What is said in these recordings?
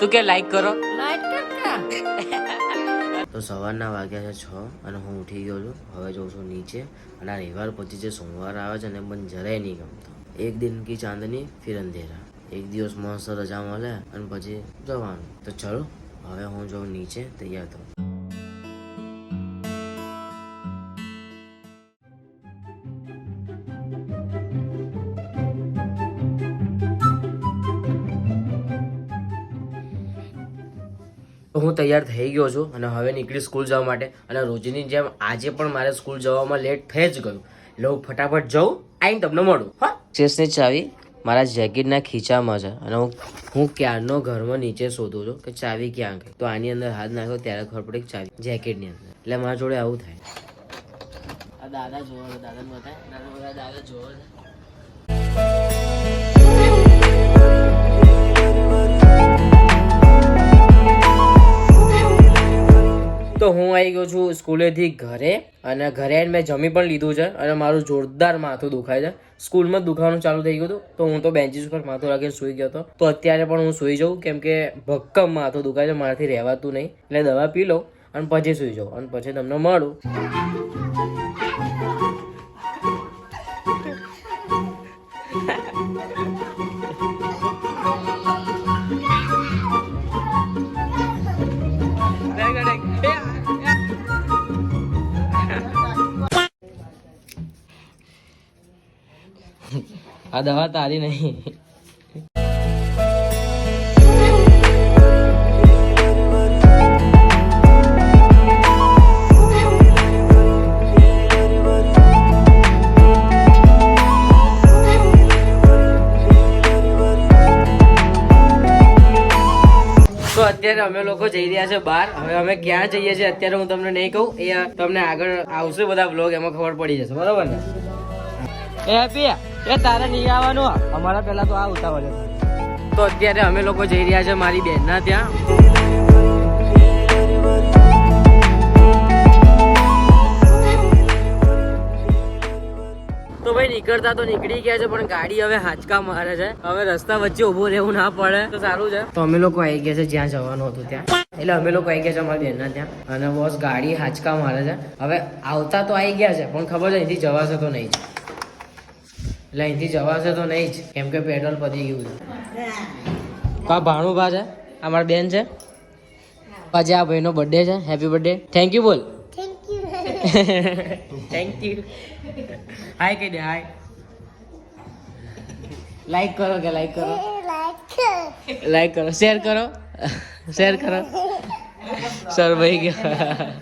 તું કે લાઈક કરો. તો સવારના વાગ્યા છે 6 અને હું ઉઠી ગયો છું. હવે જઉં છું નીચે અને આ રવિવાર પછી જે સોમવાર આવે છે ને મને જરાય નહીં ગમતો. એક દિન કી ચાંદની ફિર અંધેરા. એક દિવસ મસ્ત રજા મળે અને પછી જવાનું. તો ચલો હવે હું જાઉં નીચે, તૈયાર થાઉં. હું તૈયાર થઈ ગયો છું અને હવે નીકળી સ્કૂલ જવા માટે. અને રોજની જેમ આજે પણ મારે સ્કૂલ જવામાં લેટ થઈ જ ગયું. એટલે હું ફટાફટ જાઉં, આવીને તમને મળું. હા, ચેસની ચાવી મારા જેકેટના ખીચામાં છે અને હું ક્યારનો ઘરમાં નીચે શોધું છું કે ચાવી ક્યાં ગઈ. તો આની અંદર હાથ નાખ્યો ત્યારે ખબર પડી કે ચાવી જેકેટની અંદર. એટલે મારા જોડે આવું થાય. આ દાદા જોવો, દાદા બતાય, દાદા જોવો. તો હું આવી ગયો છું સ્કૂલેથી ઘરે અને ઘરે આવીને મેં જમી પણ લીધું છે અને મારું જોરદાર માથું દુખાય છે. સ્કૂલમાં જ દુખાવાનું ચાલુ થઈ ગયું હતું તો હું તો બેન્ચીસ ઉપર માથું રાખીને સૂઈ ગયો હતો. તો અત્યારે પણ હું સૂઈ જાઉં કેમ કે ભક્કમ માથું દુખાય છે, મારાથી રહેવાતું નહીં. એટલે દવા પી લઉં અને પછી સૂઈ જાઉં અને પછી તમને મળું. આ દવા તારી નહીં. તો અત્યારે અમે લોકો જઈ રહ્યા છે બહાર. હવે અમે ક્યાં જઈએ છીએ અત્યારે હું તમને નહીં કહું, એ તમને આગળ આવશે બધા બ્લોગ, એમાં ખબર પડી જશે. બરોબર ને? એ હેપી એ તારે નહીં આવવાનું, અમારા પહેલા તો આ ઉતાવળ. તો અત્યારે અમે લોકો જઈ રહ્યા છે મારી બેનના ત્યાં. તો ભાઈ નીકળતા તો નીકળી ગયા છે પણ ગાડી હવે હાચકા મારે છે. હવે રસ્તા વચ્ચે ઉભું રહેવું ના પડે તો સારું છે. તો અમે લોકો આવી ગયા છે જ્યાં જવાનું હતું ત્યાં. એટલે અમે લોકો આવી ગયા છે અમારી બેનના ત્યાં અને બોસ ગાડી હાચકા મારે છે. હવે આવતા તો આવી ગયા છે પણ ખબર છે અહીંથી જવાશે તો નહીં જ. એટલે અહીંથી જવાશે તો નહીં જ કેમ કે પેટ્રોલ પતી ગયું છે. આ ભાણું ભા છે, આ મારી બેન છે. આજે આ ભાઈનો બર્થડે છે. Happy birthday. થેન્ક યુ બોલ. Thank you. હાય કહી દે, હાય. લાઈક કરો કે લાઈક કરો, લાઈક કરો, શેર કરો, શેર કરો. સરભાઈ ગયો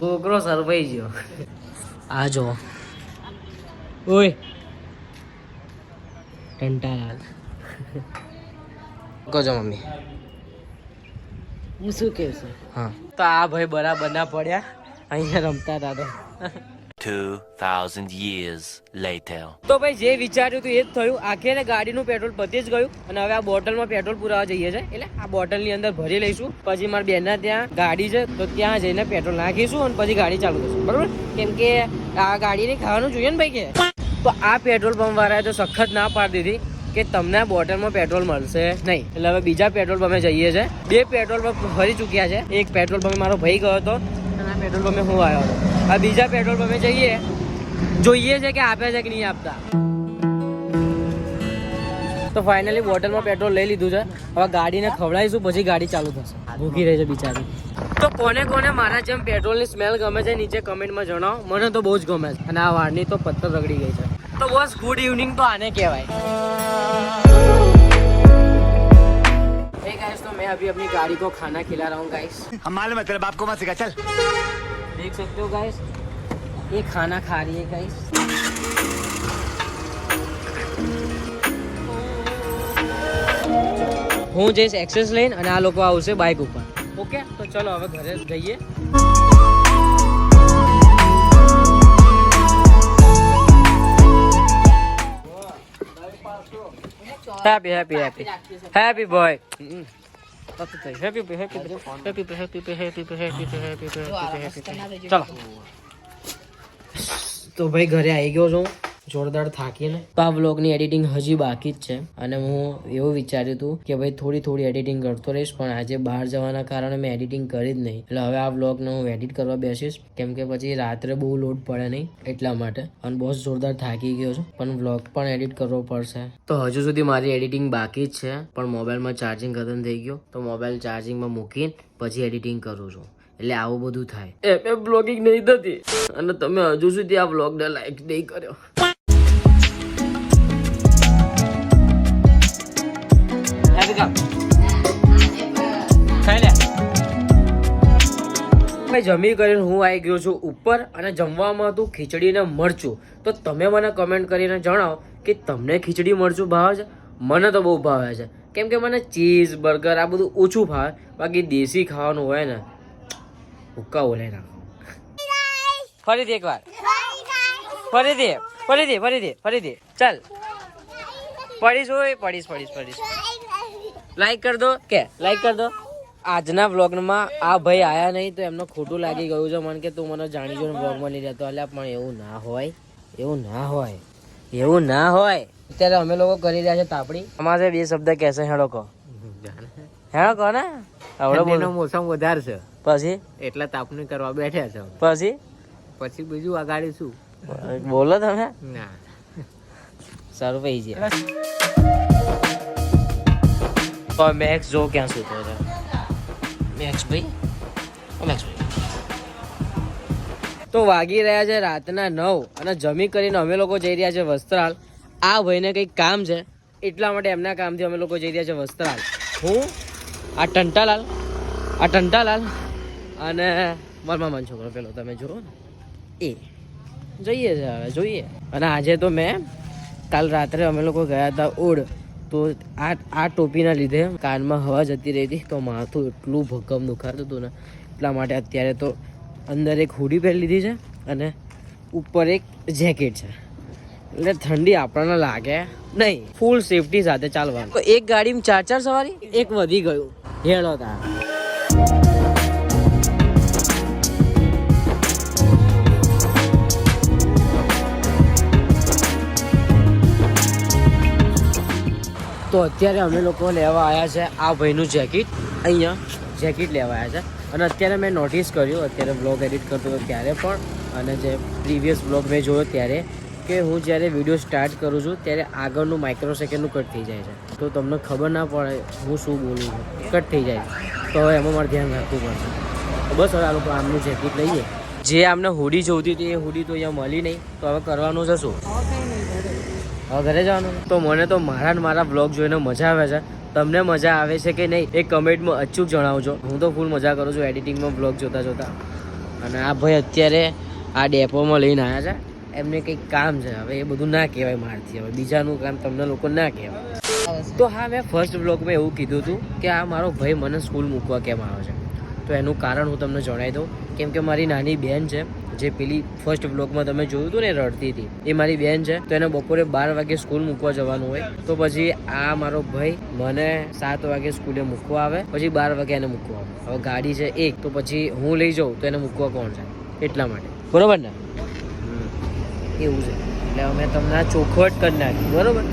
છોકરો, સરભાઈ ગયો. આ જો ઓય ટંટાલાલ. કહો મમ્મી હું શું કહું છું. હા તો આ ભાઈ બરાબર ના પડ્યા, અહીંયા રમતા હતા તો. 2000 years later. તો ભાઈ જે વિચાર્યું હતું એ જ થયું. આખરે ગાડીનું પેટ્રોલ પતી જ ગયું અને હવે આ બોટલમાં પેટ્રોલ પુરાવા જઈએ છે. એટલે આ બોટલની અંદર ભરી લઈશું. પછી મારી બેનના ત્યાં ગાડી છે તો ત્યાં જઈને પેટ્રોલ નાખીશું અને પછી ગાડી ચાલુ કરીશું. બરોબર? કેમ કે આ ગાડીને ખાવાનું જોઈએ ને ભાઈ. કે તો આ પેટ્રોલ પંપ વાળાએ તો સખત ના પાડી દીધી કે તમને આ બોટલમાં પેટ્રોલ મળશે નહીં. એટલે હવે બીજા પેટ્રોલ પંપે જઈએ છે. 2 પેટ્રોલ પંપ ફરી ચૂક્યા છે. એક પેટ્રોલ પંપે મારો ભાઈ ગયો હતો અને આ પેટ્રોલ પંપે હું આવ્યો હતો. આ બીજા પેટ્રોલ પંપે જઈએ, જોઈએ છે કે આપે છે કે નહીં આપતા. તો ફાઇનલી બોટલમાં પેટ્રોલ લઈ લીધું છે. હવે ગાડીને ખવડાવીશું પછી ગાડી ચાલુ થશે. ભૂખી રહી છે બિચારી. તો કોને કોને મારા જેમ પેટ્રોલની સ્મેલ ગમે છે નીચે કમેન્ટમાં જણાવો. મને તો બહુ જ ગમે છે અને આ વાળની તો પથ્થર રગડી ગઈ છે. तो बस गुड इवनिंग तो आने कहेवाय. हे गाइस, तो मैं अभी अपनी गाड़ी को खाना खिला रहा हूँ गाइस. हम मालूम है तेरे बाप को मत सिखा, चल. देख सकते हो गाइस, ये खाना खा रही है गाइस. હું જઈશ એક્સેસ લઈને અને આ લોકો આવશે બાઇક ઉપર. ઓકે તો ચલો હવે ઘરે જઈએ. Happy, happy, happy, happy boy. Happy, happy, happy, happy, happy, happy. ચલો તો ભાઈ ઘરે આવી ગયો છું જોરદાર થાકીને તો આ વ્લોગની એડિટિંગ હજી બાકી જ છે અને હું એવું વિચાર્યું હતું કે ભાઈ થોડી એડિટિંગ કરતો રહીશ, પણ આજે બહાર જવાના કારણે મેં એડિટિંગ કરી જ નહીં. એટલે હવે આ વ્લોગને હું એડિટ કરવા બેસીશ, કેમ કે પછી રાત્રે બહુ લોડ પડે નહીં એટલા માટે. અને બહુ જોરદાર થાકી ગયો છું, પણ વ્લોગ પણ એડિટ કરવો પડશે. તો હજુ સુધી મારી એડિટિંગ બાકી જ છે, પણ મોબાઈલમાં ચાર્જિંગ ખતમ થઈ ગયો તો મોબાઈલ ચાર્જિંગમાં મૂકીને પછી એડિટિંગ કરું છું. એટલે આવું બધું થાય. મેં બ્લોગિંગ નહીં થતી અને તમે હજુ સુધી આ વ્લોગને લાઈક નહીં કર્યો. જમી કરીને હું આવી ગયો છું ઉપર અને જમવામાં હતું ખીચડી ને મરચું. તો તમે મને કમેન્ટ કરીને જણાવો કે તમને ખીચડી મરચું ભાવે છે. મને તો બહુ ભાવે છે, કેમ કે મને ચીઝ બર્ગર આ બધું ઓછું ભાવે. બાકી દેશી ખાવાનું હોય ને હુક્કા ઓલાઈ નાખો. ફરીથી એકવાર ફરીથી ચાલ પડીશ. લાઈક કર દો લાઈક કર દો. આજના વ્લોગમાં આ ભાઈ આયા નહીં તો એમને ખોટું લાગી ગયું છે મને કે તું મને જાણી જોઈને વ્લોગમાં નહીં રહેતો. અલ્યા પણ એવું ના હોય. અત્યારે અમે લોકો કરી રહ્યા છે તાપડી. અમારે બે શબ્દ કહેશે હેડો કહો ને. આવડે બોલો. મોસમ વધારે છે પછી એટલે તાપણી કરવા બેઠા છે. પછી બીજું આગાડી શું બોલો તમે. ના સારું પૈ છે. મેક્સ જો ક્યાં સૂતો છે. મેક્સ ભાઈ તો વાગી રહ્યા છે રાતના 9 અને જમી કરીને અમે લોકો જઈ રહ્યા છે વસ્ત્રાલ. આ ભાઈને કંઈક કામ છે એટલા માટે એમના કામથી અમે લોકો જઈ રહ્યા છે વસ્ત્રાલ. હું આ ટંટાલાલ અને મારા મામાનો છોકરો પેલો તમે જુઓ ને એ જોઈએ. અને આજે તો મેં કાલ રાત્રે અમે લોકો ગયા હતા ઓડ, તો આ ટોપીના લીધે કાનમાં હવા જતી રહી હતી તો માથું એટલું ભક્કમ દુખાતું હતું ને એટલા માટે અત્યારે તો અંદર એક હુડી પહેરી લીધી છે અને ઉપર એક જેકેટ છે. એટલે ઠંડી આપણને લાગે નહીં. ફૂલ સેફટી સાથે ચાલવાનું. તો એક ગાડીમાં 4 સવારી એક વધી ગયું. હેડો તા તો અત્યારે અમે લોકો લેવા આવ્યા છે આ ભાઈનું જેકેટ. અહીંયા જેકેટ લેવા આવ્યા છે. અને અત્યારે મેં નોટિસ કર્યું અત્યારે બ્લોગ એડિટ કરતો હતો ત્યારે પણ અને જે પ્રીવિયસ બ્લોગ મેં જોયો ત્યારે કે હું જ્યારે વિડીયો સ્ટાર્ટ કરું છું ત્યારે આગળનું માઇક્રો સેકન્ડનું કટ થઈ જાય છે. તો તમને ખબર ના પડે હું શું બોલું છું, કટ થઈ જાય તો હવે એમાં મારે ધ્યાન રાખવું પડશે. તો બસ હવે આ લોકો આમનું જેકેટ લઈએ. જે આમને હુડી જોઈતી હતી એ હુડી તો અહીંયા મળી નહીં, તો હવે કરવાનું છે શું? હવે ઘરે જવાનું. તો મને તો મારા બ્લોગ જોઈને મજા આવે છે. તમને મજા આવે છે કે નહીં એ કમેન્ટમાં અચૂક જણાવજો. હું તો ફૂલ મજા કરું છું એડિટિંગમાં બ્લોગ જોતા. અને આ ભાઈ અત્યારે આ ડેપોમાં લઈને આવ્યા છે. એમને કંઈક કામ છે. હવે એ બધું ના કહેવાય મારથી. હવે બીજાનું કામ તમને લોકો ના કહેવાય. તો હા, મેં ફર્સ્ટ બ્લોગમાં એવું કીધું હતું કે આ મારો ભાઈ મને સ્કૂલ મૂકવા કેમ આવે છે. તો એનું કારણ હું તમને જણાવી દઉં. કેમ કે મારી નાની બહેન છે જે પેલી ફર્સ્ટ બ્લોગમાં તમે જોયું હતું ને રડતી હતી, એ મારી બહેન છે. તો એને બપોરે 12 વાગે સ્કૂલ મૂકવા જવાનું હોય. તો પછી આ મારો ભાઈ મને 7 વાગે સ્કૂલે મૂકવા આવે, પછી 12 વાગે એને મૂકવા આવે. હવે ગાડી છે એક, તો પછી હું લઈ જાઉં તો એને મૂકવા કોણ છે? એટલા માટે. બરોબર ને? એવું છે. એટલે અમે તમને આ ચોખવટ કરી નાખી. બરોબર.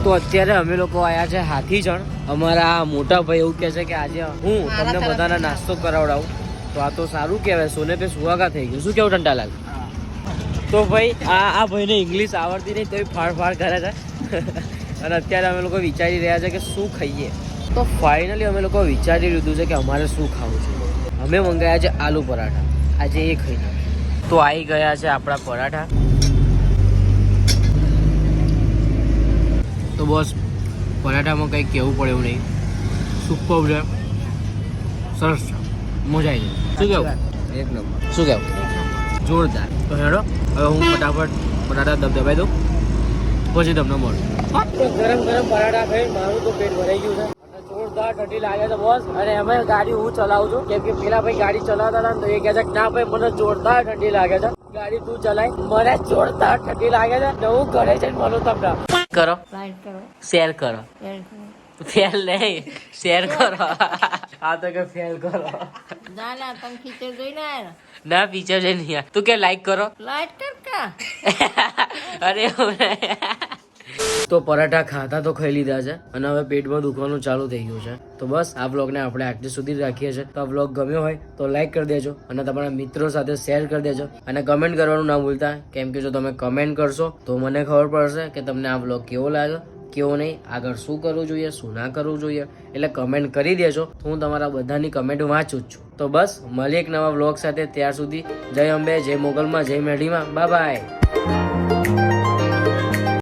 તો અત્યારે અમે લોકો આવ્યા છે હાથીજણ. અમારા મોટા ભાઈ એવું કહે છે કે આજે હું તમને બધાના નાસ્તો કરાવડાવું. તો આ તો સારું કહેવાય. સોને પે સુહાગા થઈ ગયું. શું કેવું ટંટાલાલ? તો ભાઈ આ ભાઈને ઇંગ્લિશ આવડતી નહીં તો ફાળ કરે છે. અને અત્યારે અમે લોકો વિચારી રહ્યા છે કે શું ખાઈએ. તો ફાઇનલી અમે લોકો વિચારી લીધું છે કે અમારે શું ખાવું છે. અમે મંગાવ્યા છે આલુ પરાઠા. આજે એ ખાઈ નાખીએ. તો આવી ગયા છે આપણા પરાઠા. તો બોસ પરાઠામાં કંઈ કહેવું પડે એવું નહીં. સુપર છે, સરસ છે, મજા આવી જાય. શું કહેવું? શું કહેવું? જોરદાર. તો હેડો હવે હું ફટાફટ પરાઠા દબાઈ દઉં પછી તમને મળું. ગરમ પરાઠા ખાઈ મારું તો પેટ ભરાઈ ગયું છે. જોરદાર ઠંડી લાગે છે બોસ. અને એમાં ગાડી હું ચલાવું છું કેમ કે પેલા ભાઈ ગાડી ચલાવતા હતા તો એ કહે છે કે ના ભાઈ મને જોરદાર ઠંડી લાગે છે, ગાડી તું ચલાય. મને જોરદાર ઠંડી લાગે છે. હું ઘરે જઈને મળું તમને. કરો, શેર કરો. ફેલ નહીં શેર કરો આ તો કે ફેલ કરો ના ના તમે પિક્ચર જોઈને આયા ના પિક્ચર છે નહીં તું કે લાઈક કરો લાઈટ કર કા અરે એવું નહીં. તો પરાઠા ખાતા તો ખાઈ લીધા છે અને હવે પેટમાં દુખવાનું ચાલુ થઈ ગયું છે. તો બસ આ વ્લોગને આપણે આટલી સુધી રાખીએ છીએ. તો આ વ્લોગ ગમ્યો હોય તો લાઈક કરી દેજો અને તમારા મિત્રો સાથે શેર કરી દેજો અને કમેન્ટ કરવાનું ના ભૂલતા, કેમ કે જો તમે કમેન્ટ કરશો તો મને ખબર પડશે કે તમને આ વ્લોગ કેવો લાગ્યો કેવો નહીં, આગળ શું કરવું જોઈએ શું ના કરવું જોઈએ. એટલે કમેન્ટ કરી દેજો, હું તમારા બધાની કમેન્ટ વાંચું જ છું. તો બસ મળીએ એક નવા વ્લોગ સાથે. ત્યાર સુધી જય અંબે, જય મોગલમાં, જય મેઢીમાં. Bye bye.